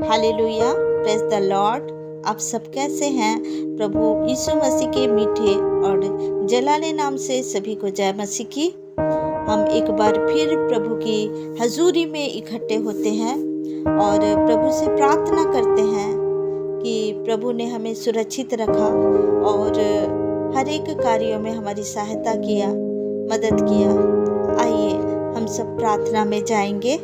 Hallelujah, praise the Lord. आप सब कैसे हैं? प्रभु यीशु मसीह के मीठे और जलाले नाम से सभी को जय मसीह की। हम एक बार फिर प्रभु की हजूरी में इकट्ठे होते हैं और प्रभु से प्रार्थना करते हैं कि प्रभु ने हमें सुरक्षित रखा और हर एक कार्यों में हमारी सहायता किया, मदद किया। आइए हम सब प्रार्थना में जाएंगे।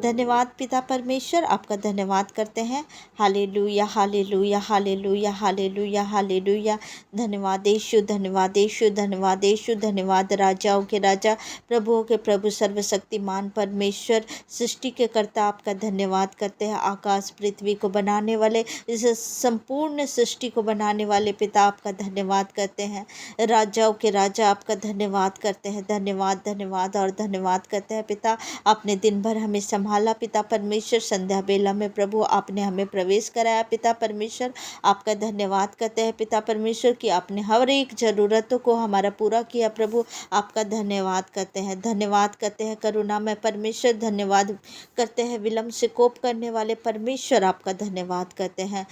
धन्यवाद पिता परमेश्वर, आपका धन्यवाद करते हैं। Hallelujah hallelujah hallelujah hallelujah hallelujah. धन्यवाद यीशु, धन्यवाद यीशु, धन्यवाद यीशु, धन्यवाद राजाओं के राजा, प्रभुओं के प्रभु, सर्वशक्तिमान परमेश्वर, सृष्टि के कर्ता, आपका धन्यवाद करते हैं। आकाश पृथ्वी को बनाने वाले, इस संपूर्ण सृष्टि को बनाने वाले पिता, आपका धन्यवाद करते हैं। राजाओं के राजा, आपका धन्यवाद करते हैं। धन्यवाद धन्यवाद और धन्यवाद करते हैं पिता। आपने दिन भर हमें संभाला पिता परमेश्वर। संध्या बेला में प्रभु आपने हमें प्रवेश कराया पिता परमेश्वर। आपका धन्यवाद करते हैं पिता परमेश्वर कि आपने हर एक ज़रूरतों को हमारा पूरा किया प्रभु। आपका धन्यवाद करते हैं, धन्यवाद करते हैं करुणा में परमेश्वर। धन्यवाद करते हैं विलम्ब से कोप करने वाले परमेश्वर, आपका धन्यवाद करते हैं।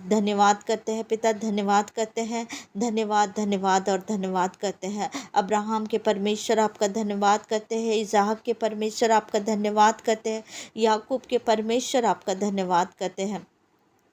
धन्यवाद करते हैं पिता, धन्यवाद करते हैं। धन्यवाद धन्यवाद और धन्यवाद करते हैं। अब्राहम के परमेश्वर, आपका धन्यवाद करते हैं। इसहाक के परमेश्वर, आपका धन्यवाद करते हैं। याकूब के परमेश्वर, आपका धन्यवाद करते हैं।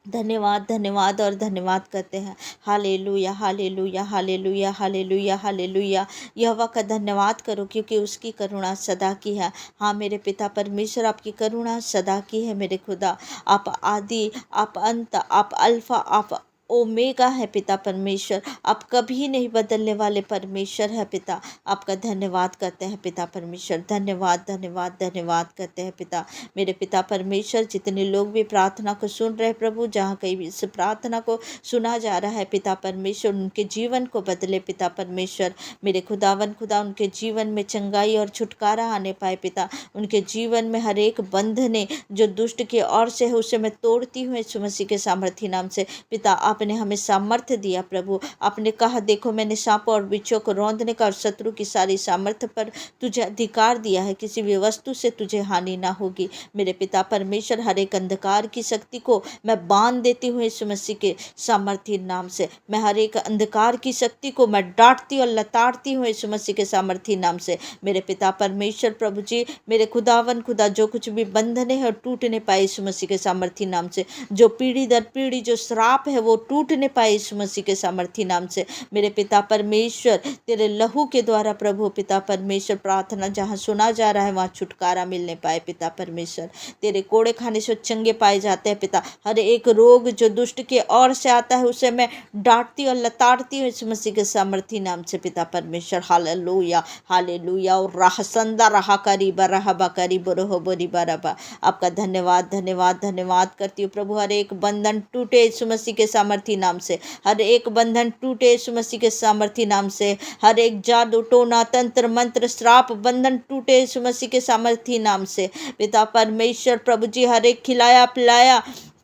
धन्यवाद धन्यवाद और धन्यवाद करते हैं। Hallelujah hallelujah hallelujah hallelujah hallelujah. यहोवा का धन्यवाद करो क्योंकि उसकी करुणा सदा की है। हाँ मेरे पिता परमेश्वर, आपकी करुणा सदा की है मेरे खुदा। आप आदि, आप अंत, आप अल्फा, आप ओमेगा है पिता परमेश्वर। आप कभी नहीं बदलने वाले परमेश्वर है पिता। आपका धन्यवाद करते हैं पिता परमेश्वर। धन्यवाद धन्यवाद धन्यवाद करते हैं पिता। मेरे पिता परमेश्वर, जितने लोग भी प्रार्थना को सुन रहे प्रभु, जहाँ कहीं भी इस प्रार्थना को सुना जा रहा है पिता परमेश्वर, उनके जीवन को बदले पिता परमेश्वर। मेरे खुदावन खुदा, उनके जीवन में चंगाई और छुटकारा आने पाए पिता। उनके जीवन में हर एक बंधने जो दुष्ट की ओर से है उसे मैं तोड़ती हूँ यीशु मसीह के सामर्थी नाम से पिता। आपने हमें सामर्थ्य दिया प्रभु। आपने कहा देखो मैंने सांपों और बिच्छों को रौंदने का और शत्रु की सारी सामर्थ्य पर तुझे अधिकार दिया है, किसी भी वस्तु से तुझे हानि ना होगी। मेरे पिता परमेश्वर, हर एक अंधकार की शक्ति को मैं बांध देती हूँ यीशु मसीह के सामर्थी नाम से। मैं हर एक अंधकार की शक्ति को मैं डांटती और लताड़ती हूँ यीशु मसीह के सामर्थी नाम से। मेरे पिता परमेश्वर प्रभु जी, मेरे खुदावन खुदा, जो कुछ भी बंधने हैं और टूट नहीं पाए यीशु मसीह के सामर्थी नाम से। जो पीढ़ी दर पीढ़ी जो श्राप है वो टूट नहीं पाए यीशु मसीह के सामर्थी नाम से। मेरे पिता परमेश्वर, तेरे लहू के द्वारा प्रभु पिता परमेश्वर, प्रार्थना जहाँ सुना जा रहा है वहाँ छुटकारा मिलने पाए पिता परमेश्वर। तेरे कोड़े खाने से चंगे पाए जाते हैं पिता। हर एक रोग जो दुष्ट के ओर से आता है उसे मैं डांटती और लताड़ती हूँ यीशु मसीह के सामर्थी नाम से पिता परमेश्वर। Hallelujah hallelujah. और राह संदा राह करीबा राह बकरी बरोह बोरी बराबा। आपका धन्यवाद धन्यवाद धन्यवाद करती हूँ प्रभु। हर एक बंधन टूटे यीशु मसीह के सामर्थी नाम से। हर एक बंधन टूटे यीशु मसीह के सामर्थी नाम से। हर एक जादू टोना तंत्र मंत्र श्राप बंधन टूटे यीशु मसीह के सामर्थी नाम से पिता परमेश्वर प्रभु जी। हर एक खिलाया पिलाया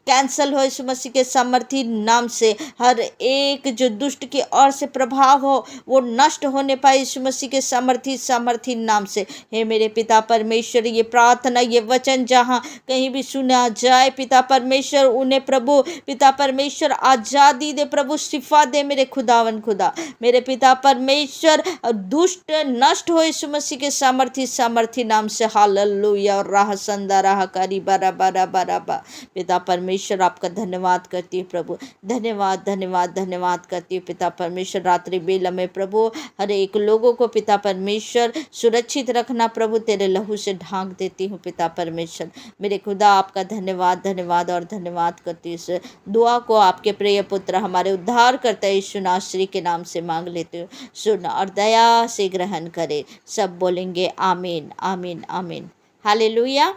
कैंसल हो यीशु मसीह के सामर्थी नाम से। हर एक जो दुष्ट की ओर से प्रभाव हो वो नष्ट होने पाए यीशु मसीह के सामर्थी नाम से। हे मेरे पिता परमेश्वर, ये प्रार्थना ये वचन जहाँ कहीं भी सुना जाए पिता परमेश्वर, उन्हें प्रभु पिता परमेश्वर आज़ादी दे प्रभु, शिफा दे मेरे खुदावन खुदा। मेरे पिता परमेश्वर, दुष्ट नष्ट हो यीशु मसीह के सामर्थी नाम से। हालेलुया। और राह संदा राह करी बरा बरा बरा बा। पिता परमेश्वर आपका धन्यवाद करती है प्रभु। धन्यवाद धन्यवाद धन्यवाद करती हूँ पिता परमेश्वर। रात्रि बेला में प्रभु हर एक लोगों को पिता परमेश्वर सुरक्षित रखना प्रभु, तेरे लहू से ढांक देती हूँ पिता परमेश्वर। मेरे खुदा आपका धन्यवाद धन्यवाद और धन्यवाद करती हूँ। इस दुआ को आपके प्रिय पुत्र हमारे उद्धार करता है यीशु नासरी के नाम से मांग लेते हो, सुन और दया से ग्रहण करे। सब बोलेंगे आमीन आमीन आमीन। Hallelujah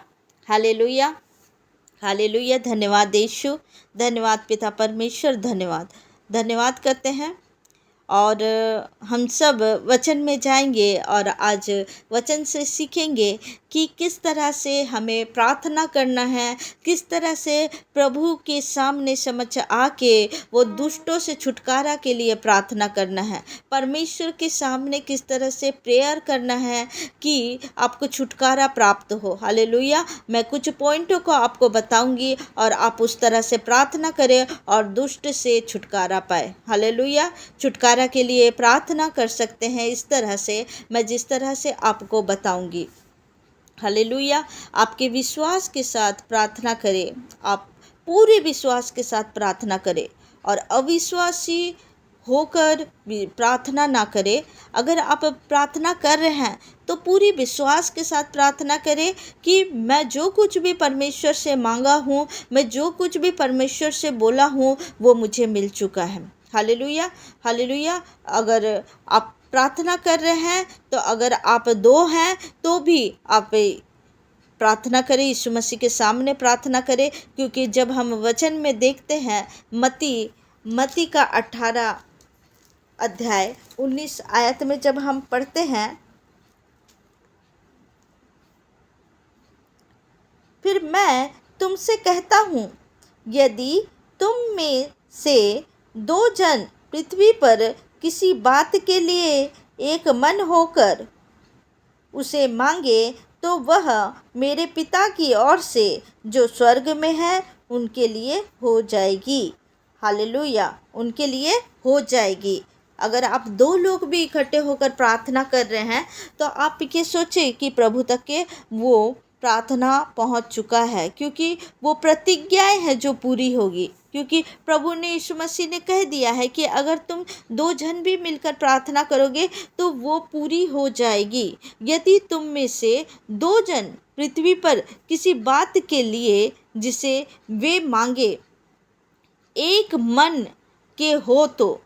hallelujah hallelujah. धन्यवाद यीशु, धन्यवाद पिता परमेश्वर, धन्यवाद धन्यवाद करते हैं। और हम सब वचन में जाएंगे और आज वचन से सीखेंगे कि किस तरह से हमें प्रार्थना करना है, किस तरह से प्रभु के सामने समझ आके वो दुष्टों से छुटकारा के लिए प्रार्थना करना है, परमेश्वर के सामने किस तरह से प्रेयर करना है कि आपको छुटकारा प्राप्त हो। हालेलुया। मैं कुछ पॉइंटों को आपको बताऊंगी और आप उस तरह से प्रार्थना करें और दुष्ट से छुटकारा पाए। हालेलुया। छुटकारा के लिए प्रार्थना कर सकते हैं इस तरह से, मैं जिस तरह से आपको बताऊंगी। हालेलुया। आपके विश्वास के साथ प्रार्थना करें, आप पूरे विश्वास के साथ प्रार्थना करें और अविश्वासी होकर भी प्रार्थना ना करें। अगर आप प्रार्थना कर रहे हैं तो पूरी विश्वास के साथ प्रार्थना करें कि मैं जो कुछ भी परमेश्वर से मांगा हूँ, मैं जो कुछ भी परमेश्वर से बोला हूँ, वो मुझे मिल चुका है। हालेलुया। हालेलुया। अगर आप प्रार्थना कर रहे हैं तो अगर आप 2 हैं तो भी आप प्रार्थना करें, यीशु मसीह के सामने प्रार्थना करें, क्योंकि जब हम वचन में देखते हैं मत्ती का 18 अध्याय 19 आयत में जब हम पढ़ते हैं, फिर मैं तुमसे कहता हूँ, यदि तुम में से 2 जन पृथ्वी पर किसी बात के लिए एक मन होकर उसे मांगे तो वह मेरे पिता की ओर से जो स्वर्ग में है उनके लिए हो जाएगी। हालेलुया। उनके लिए हो जाएगी। अगर आप 2 लोग भी इकट्ठे होकर प्रार्थना कर रहे हैं तो आप ये सोचें कि प्रभु तक के वो प्रार्थना पहुंच चुका है, क्योंकि वो प्रतिज्ञाएं हैं जो पूरी होगी। क्योंकि प्रभु ने, यीशु मसीह ने कह दिया है कि अगर तुम 2 जन भी मिलकर प्रार्थना करोगे तो वो पूरी हो जाएगी। यदि तुम में से 2 जन पृथ्वी पर किसी बात के लिए जिसे वे मांगे एक मन के हो तो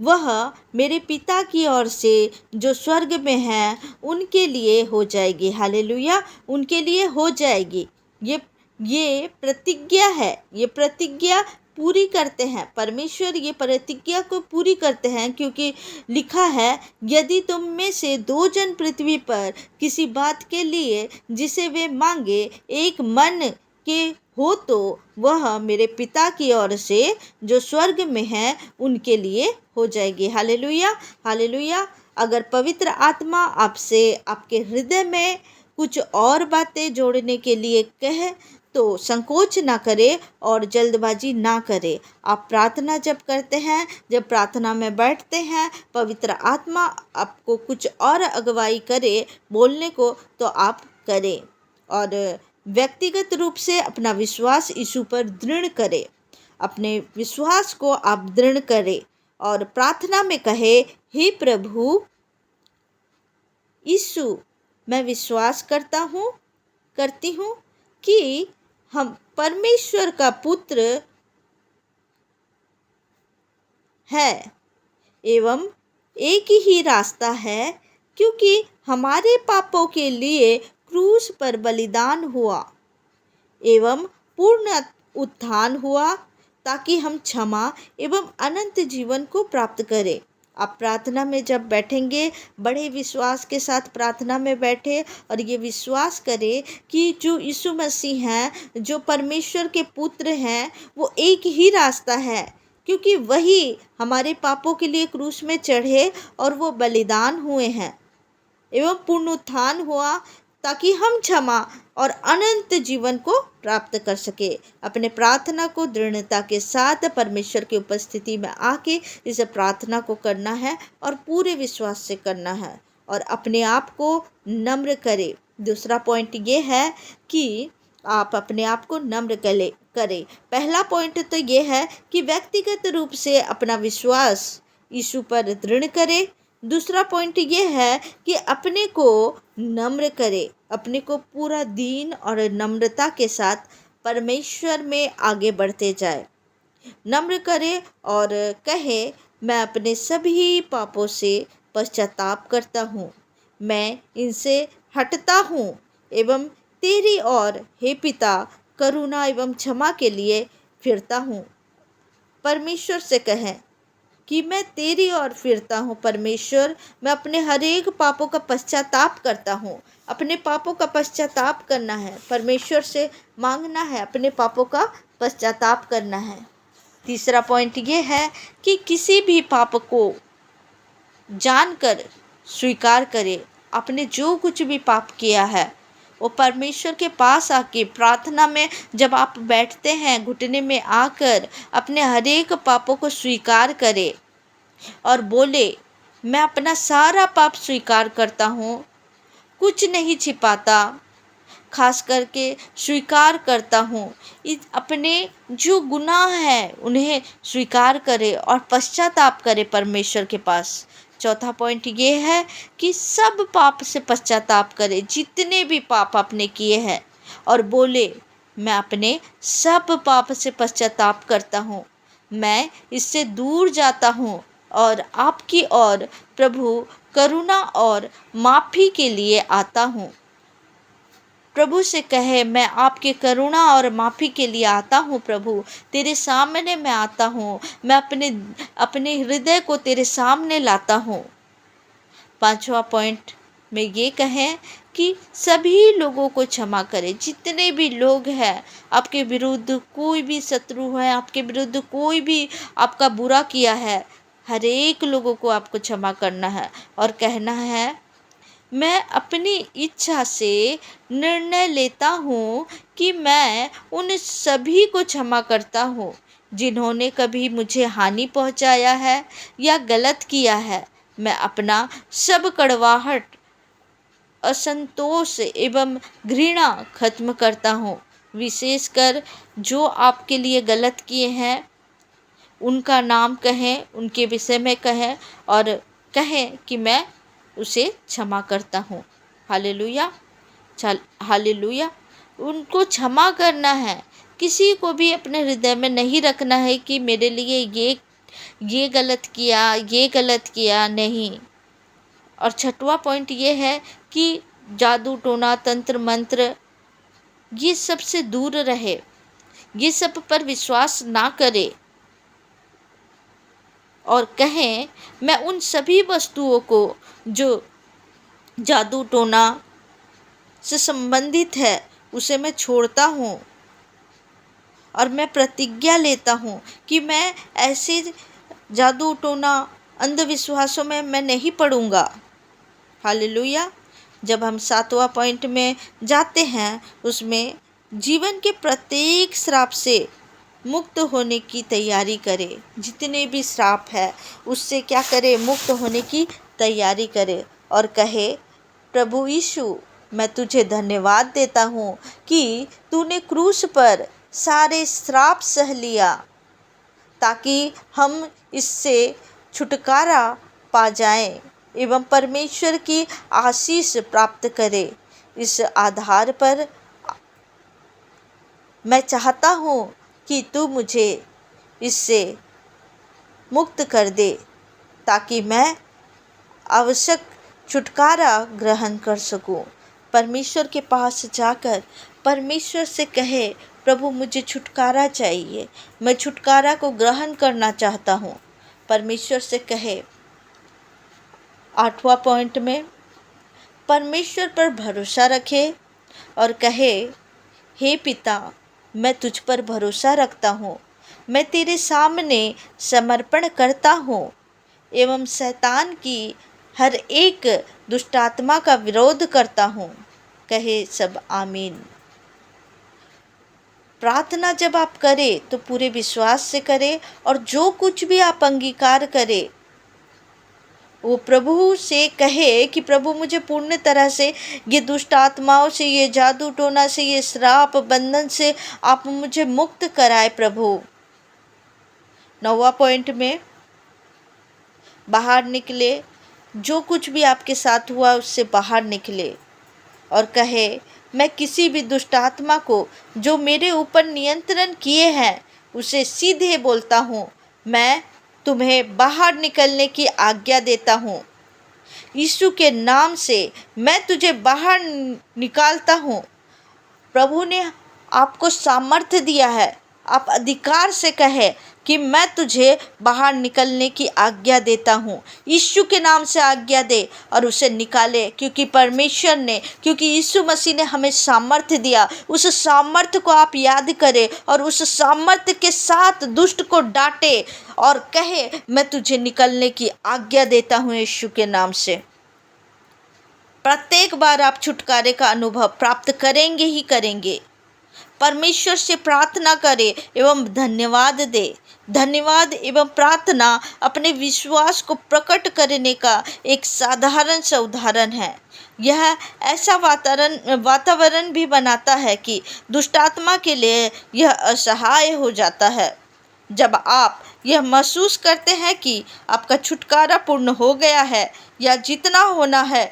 वह मेरे पिता की ओर से जो स्वर्ग में है उनके लिए हो जाएगी। हालेलुया। उनके लिए हो जाएगी। ये प्रतिज्ञा है, ये प्रतिज्ञा पूरी करते हैं परमेश्वर, ये प्रतिज्ञा को पूरी करते हैं, क्योंकि लिखा है, यदि तुम में से 2 जन पृथ्वी पर किसी बात के लिए जिसे वे मांगे एक मन के हो तो वह मेरे पिता की ओर से जो स्वर्ग में है उनके लिए हो जाएगी। हालेलुया। हालेलुया। अगर पवित्र आत्मा आपसे आपके हृदय में कुछ और बातें जोड़ने के लिए कहे तो संकोच ना करे और जल्दबाजी ना करे। आप प्रार्थना जब करते हैं, जब प्रार्थना में बैठते हैं, पवित्र आत्मा आपको कुछ और अगुवाई करे बोलने को तो आप करें और व्यक्तिगत रूप से अपना विश्वास यीशु पर दृढ़ करें। अपने विश्वास को आप दृढ़ करें और प्रार्थना में कहे, हे प्रभु यीशु, मैं विश्वास करती हूँ कि हम परमेश्वर का पुत्र है एवं एक ही रास्ता है, क्योंकि हमारे पापों के लिए क्रूस पर बलिदान हुआ एवं पूर्ण उत्थान हुआ ताकि हम क्षमा एवं अनंत जीवन को प्राप्त करें। आप प्रार्थना में जब बैठेंगे, बड़े विश्वास के साथ प्रार्थना में बैठे और ये विश्वास करें कि जो यीशु मसीह हैं, जो परमेश्वर के पुत्र हैं, वो एक ही रास्ता है, क्योंकि वही हमारे पापों के लिए क्रूस में चढ़े और वो बलिदान हुए हैं एवं पूर्ण उत्थान हुआ ताकि हम क्षमा और अनंत जीवन को प्राप्त कर सके। अपने प्रार्थना को दृढ़ता के साथ परमेश्वर की उपस्थिति में आके इस प्रार्थना को करना है और पूरे विश्वास से करना है और अपने आप को नम्र करें। दूसरा पॉइंट ये है कि आप अपने आप को नम्र करें। पहला पॉइंट तो ये है कि व्यक्तिगत रूप से अपना विश्वास यीशु पर दृढ़ करें। दूसरा पॉइंट ये है कि अपने को नम्र करें, अपने को पूरा दीन और नम्रता के साथ परमेश्वर में आगे बढ़ते जाए। नम्र करे और कहे, मैं अपने सभी पापों से पश्चाताप करता हूँ, मैं इनसे हटता हूँ एवं तेरी ओर हे पिता करुणा एवं क्षमा के लिए फिरता हूँ। परमेश्वर से कहें, कि मैं तेरी ओर फिरता हूँ। परमेश्वर, मैं अपने हर एक पापों का पश्चाताप करता हूँ। अपने पापों का पश्चाताप करना है, परमेश्वर से मांगना है, अपने पापों का पश्चाताप करना है। तीसरा पॉइंट ये है कि किसी भी पाप को जानकर स्वीकार करे। आपने जो कुछ भी पाप किया है वो परमेश्वर के पास आके प्रार्थना में जब आप बैठते हैं, घुटने में आकर अपने हर एक पापों को स्वीकार करे और बोले, मैं अपना सारा पाप स्वीकार करता हूँ, कुछ नहीं छिपाता, खास करके स्वीकार करता हूँ। अपने जो गुनाह है उन्हें स्वीकार करे और पश्चाताप करे परमेश्वर के पास। चौथा पॉइंट ये है कि सब पाप से पश्चाताप करे, जितने भी पाप आपने किए हैं, और बोले, मैं अपने सब पाप से पश्चाताप करता हूँ, मैं इससे दूर जाता हूँ और आपकी ओर प्रभु करुणा और माफ़ी के लिए आता हूँ। प्रभु से कहे, मैं आपके करुणा और माफ़ी के लिए आता हूँ प्रभु, तेरे सामने मैं आता हूँ, मैं अपने हृदय को तेरे सामने लाता हूँ। पांचवा पॉइंट में ये कहें कि सभी लोगों को क्षमा करें। जितने भी लोग हैं आपके विरुद्ध, कोई भी शत्रु है आपके विरुद्ध, कोई भी आपका बुरा किया है, हर एक लोगों को आपको क्षमा करना है और कहना है, मैं अपनी इच्छा से निर्णय लेता हूँ कि मैं उन सभी को क्षमा करता हूँ जिन्होंने कभी मुझे हानि पहुँचाया है या गलत किया है। मैं अपना सब कड़वाहट, असंतोष एवं घृणा खत्म करता हूँ। विशेषकर जो आपके लिए गलत किए हैं उनका नाम कहें, उनके विषय में कहें और कहें कि मैं उसे क्षमा करता हूँ। Hallelujah, hallelujah. उनको क्षमा करना है, किसी को भी अपने हृदय में नहीं रखना है कि मेरे लिए ये गलत किया, ये गलत किया, नहीं। और छठवां पॉइंट ये है कि जादू टोना तंत्र मंत्र ये सब से दूर रहे, ये सब पर विश्वास ना करे और कहें, मैं उन सभी वस्तुओं को जो जादू टोना से संबंधित है उसे मैं छोड़ता हूँ और मैं प्रतिज्ञा लेता हूँ कि मैं ऐसे जादू टोना अंधविश्वासों में मैं नहीं पड़ूंगा। हालेलुया। जब हम सातवां पॉइंट में जाते हैं उसमें जीवन के प्रत्येक श्राप से मुक्त होने की तैयारी करें। जितने भी श्राप है उससे क्या करे, मुक्त होने की तैयारी करे और कहे, प्रभु यीशु, मैं तुझे धन्यवाद देता हूँ कि तूने क्रूस पर सारे श्राप सह लिया ताकि हम इससे छुटकारा पा जाएं एवं परमेश्वर की आशीष प्राप्त करें। इस आधार पर मैं चाहता हूँ कि तू मुझे इससे मुक्त कर दे ताकि मैं आवश्यक छुटकारा ग्रहण कर सकूं। परमेश्वर के पास जाकर परमेश्वर से कहे, प्रभु मुझे छुटकारा चाहिए, मैं छुटकारा को ग्रहण करना चाहता हूँ। परमेश्वर से कहे। आठवां पॉइंट में परमेश्वर पर भरोसा रखे और कहे, हे पिता, मैं तुझ पर भरोसा रखता हूँ, मैं तेरे सामने समर्पण करता हूँ एवं शैतान की हर एक दुष्टात्मा का विरोध करता हूँ। कहे सब आमीन। प्रार्थना जब आप करें तो पूरे विश्वास से करें और जो कुछ भी आप अंगीकार करें वो प्रभु से कहे कि प्रभु मुझे पूर्ण तरह से ये दुष्ट आत्माओं से, ये जादू टोना से, ये श्राप बंधन से आप मुझे मुक्त कराए प्रभु। 9वां पॉइंट में बाहर निकले, जो कुछ भी आपके साथ हुआ उससे बाहर निकले और कहे, मैं किसी भी दुष्ट आत्मा को जो मेरे ऊपर नियंत्रण किए हैं उसे सीधे बोलता हूँ, मैं तुम्हें बाहर निकलने की आज्ञा देता हूँ। यीशु के नाम से मैं तुझे बाहर निकालता हूँ। प्रभु ने आपको सामर्थ्य दिया है, आप अधिकार से कहे, कि मैं तुझे बाहर निकलने की आज्ञा देता हूँ। यीशु के नाम से आज्ञा दे और उसे निकाले, क्योंकि परमेश्वर ने, क्योंकि यीशु मसीह ने हमें सामर्थ्य दिया। उस सामर्थ्य को आप याद करें और उस सामर्थ्य के साथ दुष्ट को डांटे और कहे, मैं तुझे निकलने की आज्ञा देता हूँ यीशु के नाम से। प्रत्येक बार आप छुटकारे का अनुभव प्राप्त करेंगे ही करेंगे। परमेश्वर से प्रार्थना करें एवं धन्यवाद दे। धन्यवाद एवं प्रार्थना अपने विश्वास को प्रकट करने का एक साधारण सा उदाहरण है। यह ऐसा वातावरण भी बनाता है कि दुष्टात्मा के लिए यह असहाय हो जाता है। जब आप यह महसूस करते हैं कि आपका छुटकारा पूर्ण हो गया है या जितना होना है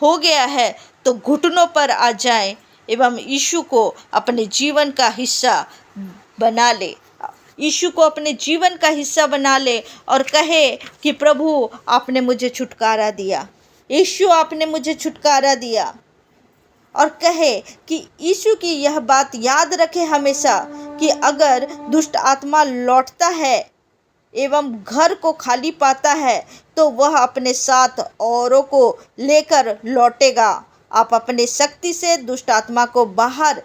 हो गया है, तो घुटनों पर आ जाएं एवं यीशु को अपने जीवन का हिस्सा बना ले। यीशु को अपने जीवन का हिस्सा बना ले और कहे कि प्रभु आपने मुझे छुटकारा दिया, यीशु आपने मुझे छुटकारा दिया। और कहे कि यीशु की यह बात याद रखे हमेशा कि अगर दुष्ट आत्मा लौटता है एवं घर को खाली पाता है तो वह अपने साथ औरों को लेकर लौटेगा। आप अपने शक्ति से दुष्ट आत्मा को बाहर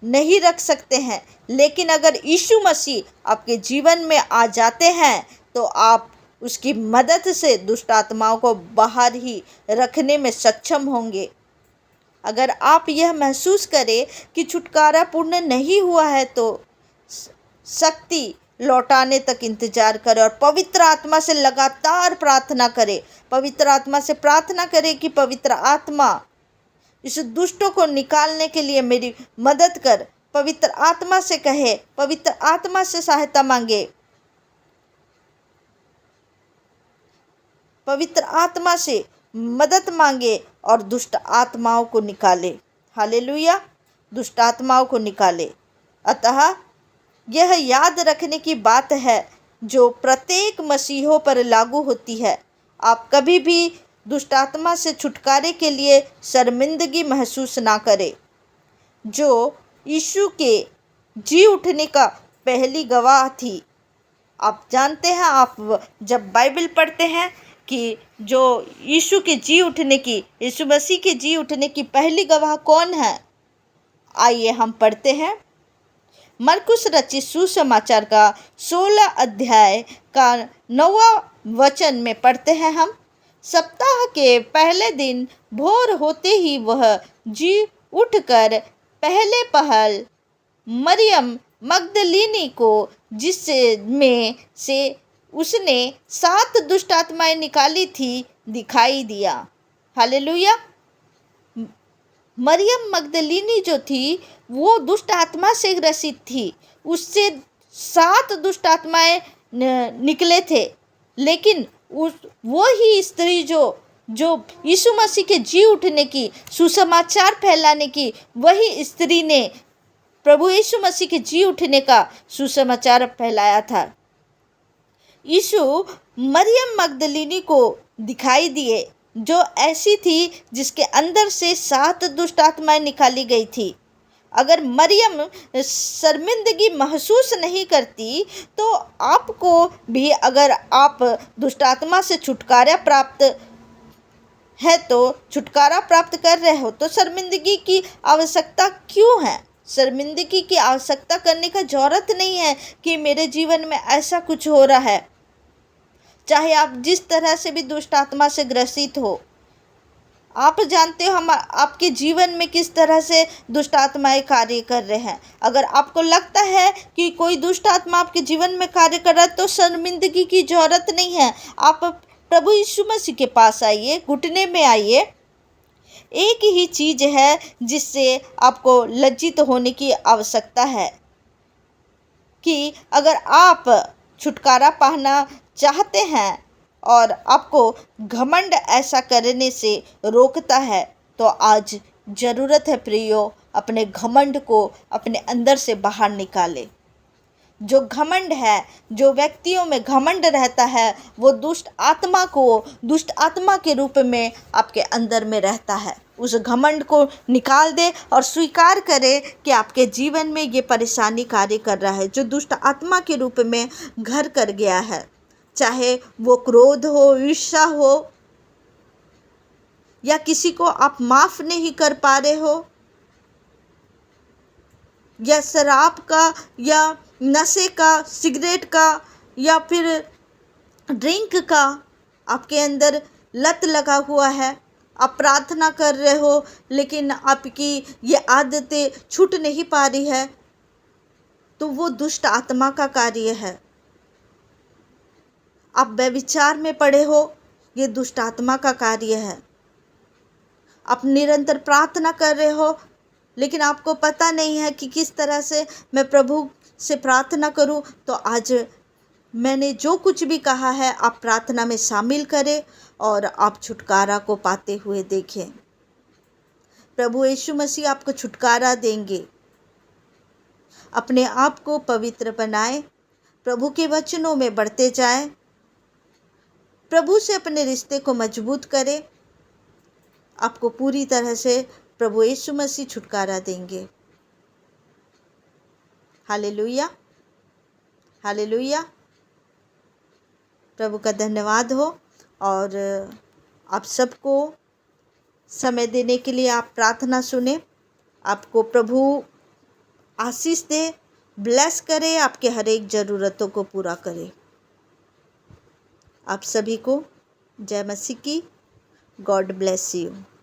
नहीं रख सकते हैं, लेकिन अगर यीशु मसीह आपके जीवन में आ जाते हैं तो आप उसकी मदद से दुष्ट आत्माओं को बाहर ही रखने में सक्षम होंगे। अगर आप यह महसूस करें कि छुटकारा पूर्ण नहीं हुआ है तो शक्ति लौटाने तक इंतजार करें और पवित्र आत्मा से लगातार प्रार्थना करें। पवित्र आत्मा से प्रार्थना करें कि पवित्र आत्मा इस दुष्टों को निकालने के लिए मेरी मदद कर। पवित्र आत्मा से कहे, पवित्र आत्मा से सहायता मांगे, पवित्र आत्मा से मदद मांगे और दुष्ट आत्माओं को निकाले। हालेलुया, दुष्ट आत्माओं को निकाले। अतः यह याद रखने की बात है जो प्रत्येक मसीहों पर लागू होती है। आप कभी भी दुष्ट आत्मा से छुटकारे के लिए शर्मिंदगी महसूस ना करें। जो यीशु के जी उठने का पहली गवाह थी। आप जानते हैं, आप जब बाइबल पढ़ते हैं कि जो यीशु के जी उठने की, यीशु मसीह के जी उठने की पहली गवाह कौन है? आइए हम पढ़ते हैं। मरकुस रचित सुसमाचार का 16 अध्याय का 9वां वचन में पढ़ते हैं हम। सप्ताह के पहले दिन भोर होते ही वह जी उठकर पहले पहल मरियम मगदलीनी को, जिसमें से उसने 7 दुष्ट आत्माएं निकाली थी, दिखाई दिया। हालेलुया। मरियम मगदलीनी जो थी वो दुष्ट आत्मा से ग्रसित थी। उससे 7 दुष्ट आत्माएं निकले थे, लेकिन वो ही स्त्री जो यीशु मसीह के जी उठने की सुसमाचार फैलाने की, वही स्त्री ने प्रभु यीशु मसीह के जी उठने का सुसमाचार फैलाया था। यीशु मरियम मगदलीनी को दिखाई दिए, जो ऐसी थी जिसके अंदर से 7 दुष्ट आत्माएं निकाली गई थी। अगर मरियम शर्मिंदगी महसूस नहीं करती तो आपको भी, अगर आप दुष्ट आत्मा से छुटकारा प्राप्त है तो छुटकारा प्राप्त कर रहे हो तो शर्मिंदगी की आवश्यकता क्यों है? शर्मिंदगी की आवश्यकता करने का जरूरत नहीं है कि मेरे जीवन में ऐसा कुछ हो रहा है। चाहे आप जिस तरह से भी दुष्ट आत्मा से ग्रसित हो, आप जानते हो हम आपके जीवन में किस तरह से दुष्ट आत्माएं कार्य कर रहे हैं। अगर आपको लगता है कि कोई दुष्ट आत्मा आपके जीवन में कार्य कर रहा है तो शर्मिंदगी की जरूरत नहीं है। आप प्रभु यीशु मसीह के पास आइए, घुटने में आइए। एक ही चीज़ है जिससे आपको लज्जित होने की आवश्यकता है कि अगर आप छुटकारा पाना चाहते हैं और आपको घमंड ऐसा करने से रोकता है, तो आज ज़रूरत है प्रियो, अपने घमंड को अपने अंदर से बाहर निकाले। जो घमंड है, जो व्यक्तियों में घमंड रहता है, वो दुष्ट आत्मा के रूप में आपके अंदर में रहता है। उस घमंड को निकाल दे और स्वीकार करे कि आपके जीवन में ये परेशानी कार्य कर रहा है, जो दुष्ट आत्मा के रूप में घर कर गया है। चाहे वो क्रोध हो, ईर्ष्या हो, या किसी को आप माफ़ नहीं कर पा रहे हो, या शराब का, या नशे का, सिगरेट का, या फिर ड्रिंक का आपके अंदर लत लगा हुआ है। आप प्रार्थना कर रहे हो लेकिन आपकी ये आदतें छूट नहीं पा रही है, तो वो दुष्ट आत्मा का कार्य है। आप व्यभिचार में पड़े हो, ये दुष्ट आत्मा का कार्य है। आप निरंतर प्रार्थना कर रहे हो लेकिन आपको पता नहीं है कि किस तरह से मैं प्रभु से प्रार्थना करूं, तो आज मैंने जो कुछ भी कहा है आप प्रार्थना में शामिल करें और आप छुटकारा को पाते हुए देखें। प्रभु यीशु मसीह आपको छुटकारा देंगे। अपने आप को पवित्र बनाएं, प्रभु के वचनों में बढ़ते जाएं, प्रभु से अपने रिश्ते को मजबूत करें। आपको पूरी तरह से प्रभु यीशु मसीह छुटकारा देंगे। Hallelujah, hallelujah. प्रभु का धन्यवाद हो। और आप सबको समय देने के लिए आप प्रार्थना सुने। आपको प्रभु आशीष दे, ब्लेस करे, आपके हर एक ज़रूरतों को पूरा करे। आप सभी को जय मसीह की। God bless you.